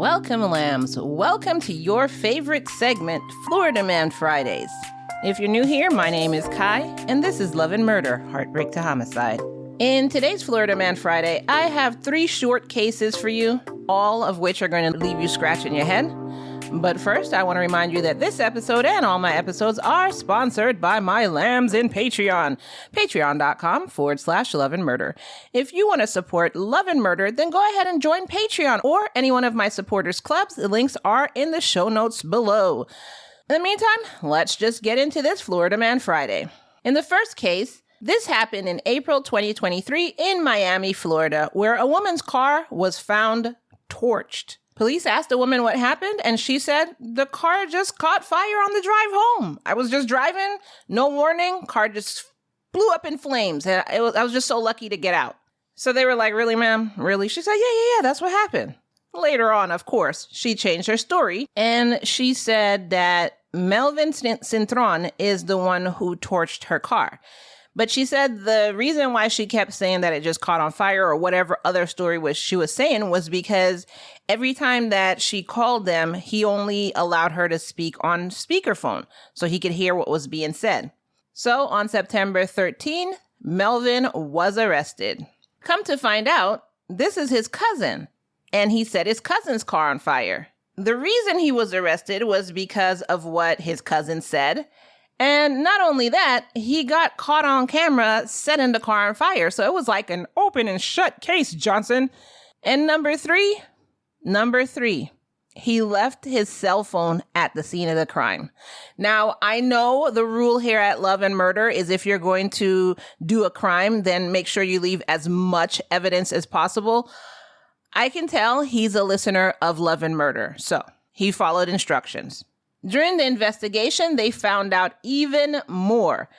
Welcome, lambs. Welcome to your favorite segment, Florida Man Fridays. If you're new here, my name is Kai, and this is Love and Murder, Heartbreak to Homicide. In today's Florida Man Friday, I have 3 short cases for you, all of which are going to leave you scratching your head. But first, I want to remind you that this episode and all my episodes are sponsored by my lambs in Patreon. Patreon.com/Love and Murder. If you want to support Love and Murder, then go ahead and join Patreon or any one of my supporters clubs. The links are in the show notes below. In the meantime, let's just get into this Florida Man Friday. In the first case, this happened in April 2023 in Miami, Florida, where a woman's car was found torched. Police asked the woman what happened, and she said, the car just caught fire on the drive home. I was just driving, no warning, car just blew up in flames. And I was just so lucky to get out. So they were like, really, ma'am? Really? She said, yeah, that's what happened. Later on, of course, she changed her story, and she said that Melvin Cintron is the one who torched her car. But she said the reason why she kept saying that it just caught on fire or whatever other story she was saying was because every time that she called them, he only allowed her to speak on speakerphone so he could hear what was being said. So on September 13th, Melvin was arrested. Come to find out, this is his cousin, and he set his cousin's car on fire. The reason he was arrested was because of what his cousin said. And not only that, he got caught on camera setting the car on fire. So it was like an open and shut case, Johnson. And number three, he left his cell phone at the scene of the crime. Now, I know the rule here at Love and Murder is if you're going to do a crime, then make sure you leave as much evidence as possible. I can tell he's a listener of Love and Murder, so he followed instructions. During the investigation, they found out even more.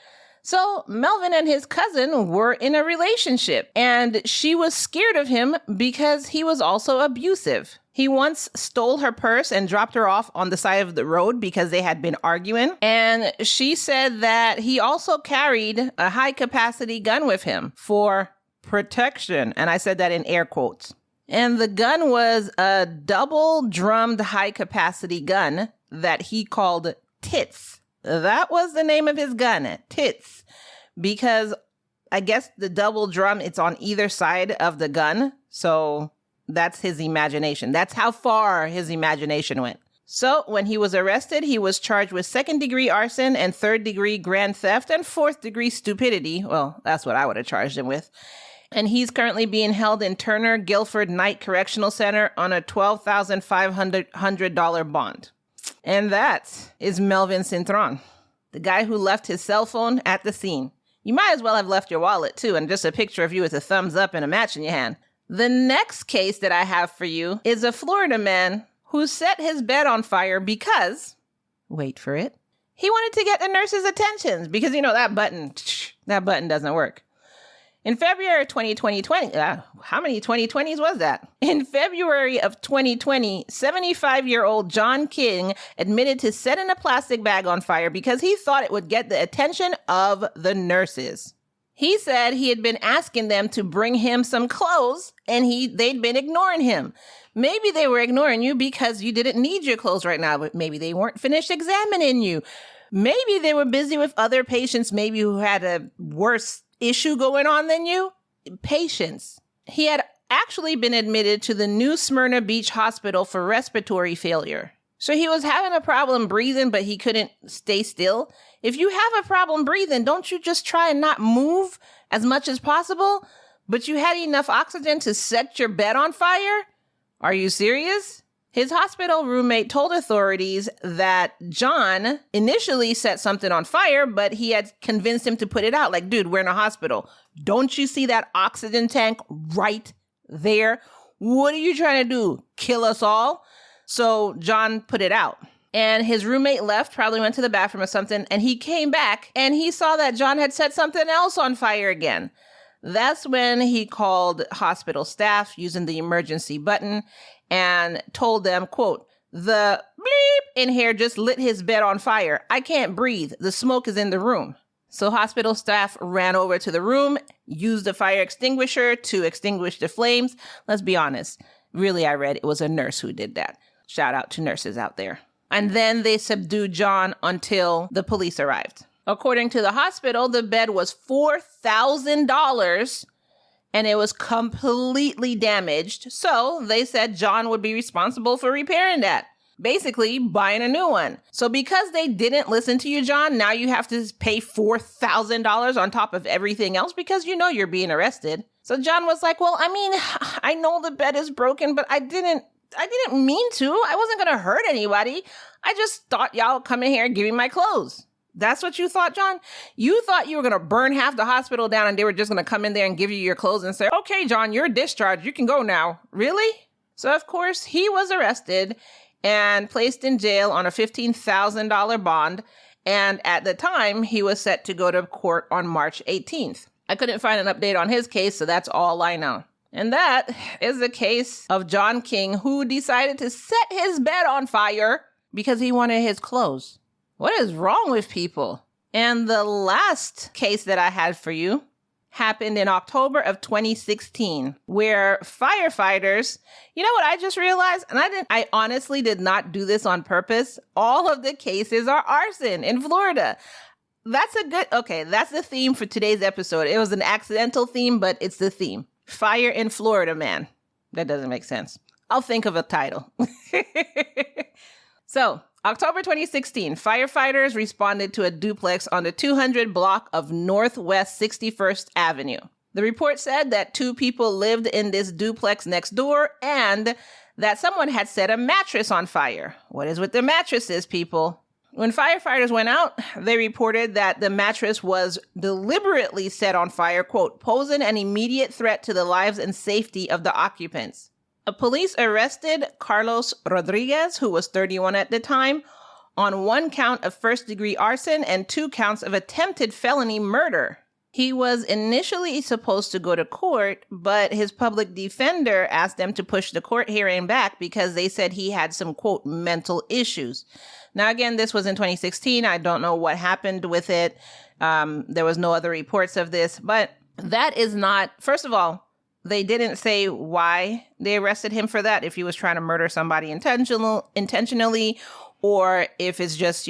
So Melvin and his cousin were in a relationship, and she was scared of him because he was also abusive. He once stole her purse and dropped her off on the side of the road because they had been arguing. And she said that he also carried a high-capacity gun with him for protection. And I said that in air quotes. And the gun was a double-drummed high-capacity gun that he called Tits. That was the name of his gun, Tits, because I guess the double drum, it's on either side of the gun. So that's his imagination. That's how far his imagination went. So when he was arrested, he was charged with 2nd-degree arson and 3rd-degree grand theft and 4th-degree stupidity. Well, that's what I would have charged him with. And he's currently being held in Turner Guilford Knight Correctional Center on a $12,500 bond. And that is Melvin Cintron, the guy who left his cell phone at the scene. You might as well have left your wallet, too, and just a picture of you with a thumbs up and a match in your hand. The next case that I have for you is a Florida man who set his bed on fire because, wait for it, he wanted to get the nurse's attention because, that button doesn't work. In February of 2020, how many 2020s was that? In February of 2020, 75-year-old John King admitted to setting a plastic bag on fire because he thought it would get the attention of the nurses. He said he had been asking them to bring him some clothes and they'd been ignoring him. Maybe they were ignoring you because you didn't need your clothes right now, but maybe they weren't finished examining you. Maybe they were busy with other patients, maybe who had a worse issue going on than you. Patience. He had actually been admitted to the New Smyrna Beach Hospital for respiratory failure. So he was having a problem breathing, but he couldn't stay still. If you have a problem breathing, don't you just try and not move as much as possible? But you had enough oxygen to set your bed on fire? Are you serious? His hospital roommate told authorities that John initially set something on fire, but he had convinced him to put it out. Like, dude, we're in a hospital. Don't you see that oxygen tank right there? What are you trying to do? Kill us all? So John put it out. And his roommate left, probably went to the bathroom or something, and he came back and he saw that John had set something else on fire again. That's when he called hospital staff using the emergency button and told them, quote, the bleep in here just lit his bed on fire. I can't breathe. The smoke is in the room. So hospital staff ran over to the room, used a fire extinguisher to extinguish the flames. Let's be honest. Really, I read it was a nurse who did that. Shout out to nurses out there. And then they subdued John until the police arrived. According to the hospital, the bed was $4,000 and it was completely damaged. So they said John would be responsible for repairing that. Basically, buying a new one. So because they didn't listen to you, John, now you have to pay $4,000 on top of everything else because you know you're being arrested. So John was like, well, I mean, I know the bed is broken, but I didn't mean to. I wasn't going to hurt anybody. I just thought y'all would come in here and give me my clothes. That's what you thought, John? You thought you were going to burn half the hospital down and they were just going to come in there and give you your clothes and say, okay, John, you're discharged. You can go now. Really? So, of course, he was arrested and placed in jail on a $15,000 bond. And at the time, he was set to go to court on March 18th. I couldn't find an update on his case, so that's all I know. And that is the case of John King, who decided to set his bed on fire because he wanted his clothes. What is wrong with people? And the last case that I had for you happened in October of 2016, where firefighters, you know what I just realized? And I honestly did not do this on purpose. All of the cases are arson in Florida. That's the theme for today's episode. It was an accidental theme, but it's the theme. Fire in Florida, man. That doesn't make sense. I'll think of a title. So, October 2016, firefighters responded to a duplex on the 200 block of Northwest 61st Avenue. The report said that 2 people lived in this duplex next door and that someone had set a mattress on fire. What is with the mattresses, people? When firefighters went out, they reported that the mattress was deliberately set on fire, quote, posing an immediate threat to the lives and safety of the occupants. Police arrested Carlos Rodriguez, who was 31 at the time, on 1 count of first-degree arson and 2 counts of attempted felony murder. He was initially supposed to go to court, but his public defender asked them to push the court hearing back because they said he had some, quote, mental issues. Now, again, this was in 2016. I don't know what happened with it. There was no other reports of this, but that is not, first of all, they didn't say why they arrested him for that, if he was trying to murder somebody intentionally, or if it's just,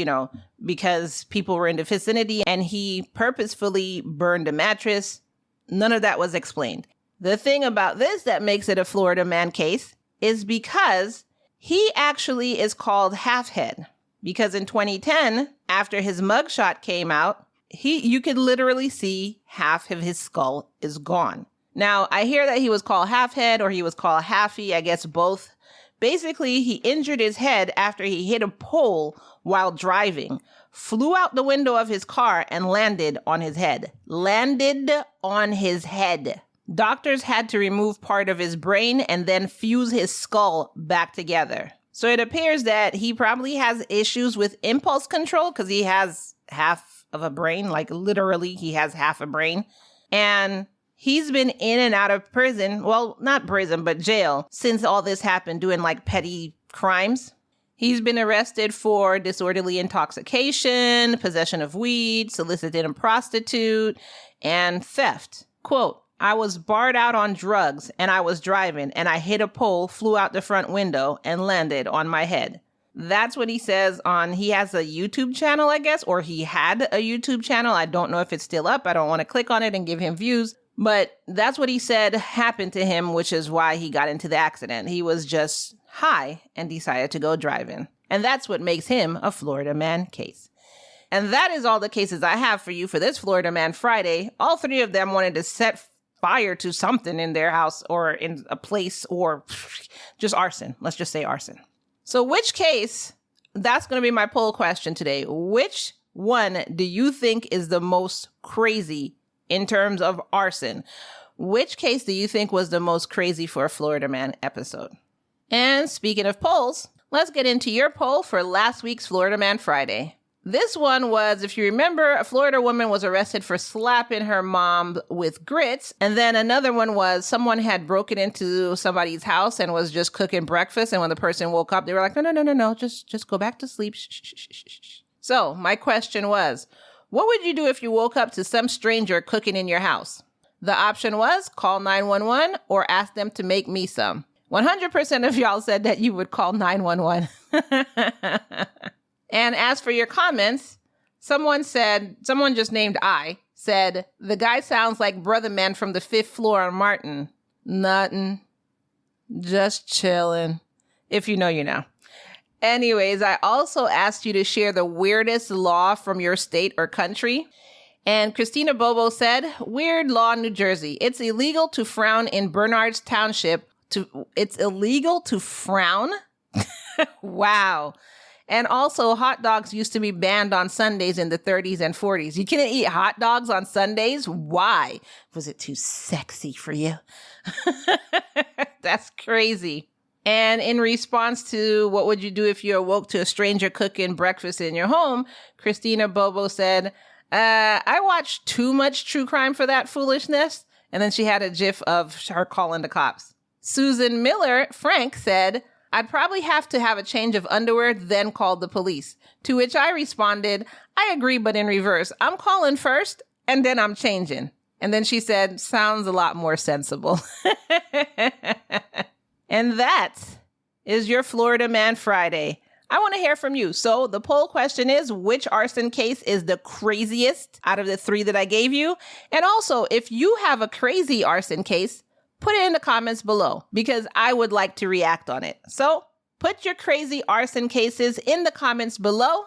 because people were in the vicinity and he purposefully burned a mattress. None of that was explained. The thing about this that makes it a Florida man case is because he actually is called Halfhead. Because in 2010, after his mugshot came out, you could literally see half of his skull is gone. Now, I hear that he was called Halfhead or he was called Halfy, I guess both. Basically, he injured his head after he hit a pole while driving, flew out the window of his car and landed on his head. Landed on his head. Doctors had to remove part of his brain and then fuse his skull back together. So it appears that he probably has issues with impulse control because he has half of a brain, like literally he has half a brain. And he's been in and out of prison, well, not prison, but jail, since all this happened, doing like petty crimes. He's been arrested for disorderly intoxication, possession of weed, soliciting a prostitute, and theft. Quote, I was barred out on drugs and I was driving and I hit a pole, flew out the front window and landed on my head. That's what he says he has a YouTube channel, I guess, or he had a YouTube channel. I don't know if it's still up. I don't want to click on it and give him views. But that's what he said happened to him, which is why he got into the accident. He was just high and decided to go driving. And that's what makes him a Florida man case. And that is all the cases I have for you for this Florida Man Friday. All 3 of them wanted to set fire to something in their house or in a place or just arson. Let's just say arson. So which case, that's going to be my poll question today. Which one do you think is the most crazy in terms of arson? Which case do you think was the most crazy for a Florida Man episode? And speaking of polls, let's get into your poll for last week's Florida Man Friday. This one was, if you remember, a Florida woman was arrested for slapping her mom with grits. And then another one was someone had broken into somebody's house and was just cooking breakfast. And when the person woke up, they were like, no, just go back to sleep. Shh. So my question was, what would you do if you woke up to some stranger cooking in your house? The option was call 911 or ask them to make me some. 100% of y'all said that you would call 911. And as for your comments, someone just named said, the guy sounds like Brother Man from the 5th floor on Martin. Nothing. Just chilling. If you know, you know. Anyways, I also asked you to share the weirdest law from your state or country. And Christina Bobo said, weird law in New Jersey. It's illegal to frown in Bernard's Township. It's illegal to frown? Wow. And also, hot dogs used to be banned on Sundays in the 30s and 40s. You couldn't eat hot dogs on Sundays? Why? Was it too sexy for you? That's crazy. And in response to what would you do if you awoke to a stranger cooking breakfast in your home, Christina Bobo said, I watched too much true crime for that foolishness. And then she had a gif of her calling the cops. Susan Miller Frank said, I'd probably have to have a change of underwear, then call the police. To which I responded, I agree, but in reverse. I'm calling first, and then I'm changing. And then she said, sounds a lot more sensible. And that is your Florida Man Friday. I want to hear from you. So the poll question is, which arson case is the craziest out of the 3 that I gave you? And also, if you have a crazy arson case, put it in the comments below because I would like to react on it. So put your crazy arson cases in the comments below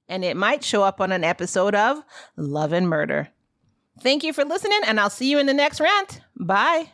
and it might show up on an episode of Love and Murder. Thank you for listening and I'll see you in the next rant. Bye.